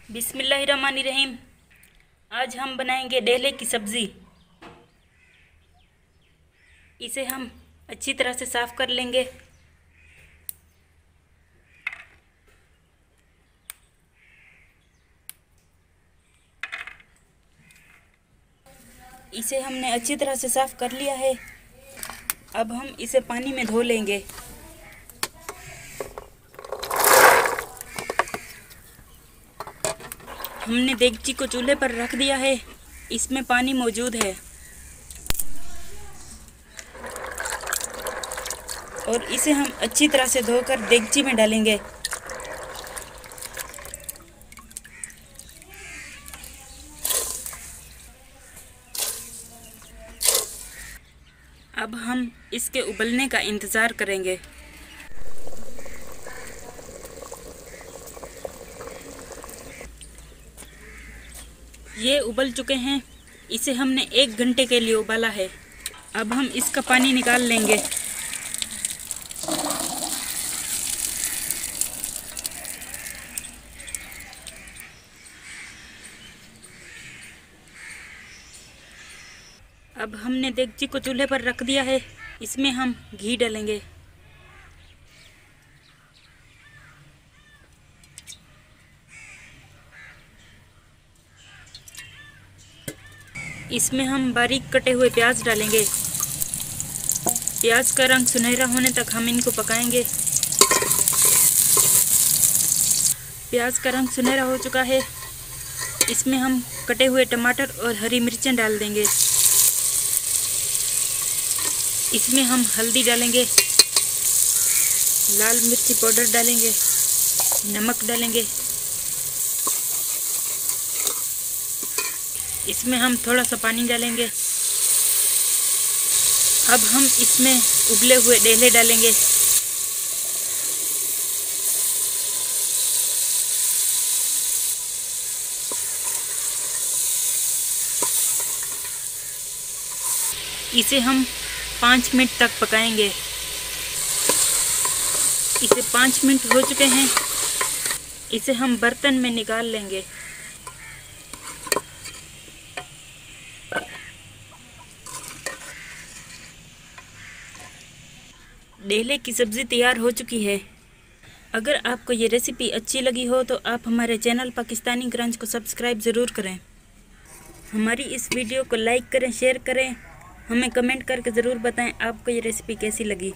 बिस्मिल्लाहिर्रहमानिर्रहीम। आज हम बनाएंगे डेले की सब्ज़ी। इसे हम अच्छी तरह से साफ़ कर लेंगे। इसे हमने अच्छी तरह से साफ़ कर लिया है। अब हम इसे पानी में धो लेंगे। हमने देगची को चूल्हे पर रख दिया है। इसमें पानी मौजूद है और इसे हम अच्छी तरह से धोकर देगची में डालेंगे। अब हम इसके उबलने का इंतज़ार करेंगे। ये उबल चुके हैं। इसे हमने 1 घंटे के लिए उबाला है। अब हम इसका पानी निकाल लेंगे। अब हमने देगची को चूल्हे पर रख दिया है। इसमें हम घी डालेंगे। इसमें हम बारीक कटे हुए प्याज डालेंगे। प्याज का रंग सुनहरा होने तक हम इनको पकाएंगे। प्याज का रंग सुनहरा हो चुका है। इसमें हम कटे हुए टमाटर और हरी मिर्चें डाल देंगे। इसमें हम हल्दी डालेंगे, लाल मिर्ची पाउडर डालेंगे, नमक डालेंगे। इसमें हम थोड़ा सा पानी डालेंगे। अब हम इसमें उबले हुए डेले डालेंगे। इसे हम 5 मिनट तक पकाएंगे। इसे 5 मिनट हो चुके हैं। इसे हम बर्तन में निकाल लेंगे। डेले की सब्ज़ी तैयार हो चुकी है। अगर आपको ये रेसिपी अच्छी लगी हो तो आप हमारे चैनल पाकिस्तानी क्रंच को सब्सक्राइब ज़रूर करें। हमारी इस वीडियो को लाइक करें, शेयर करें। हमें कमेंट करके ज़रूर बताएं आपको ये रेसिपी कैसी लगी।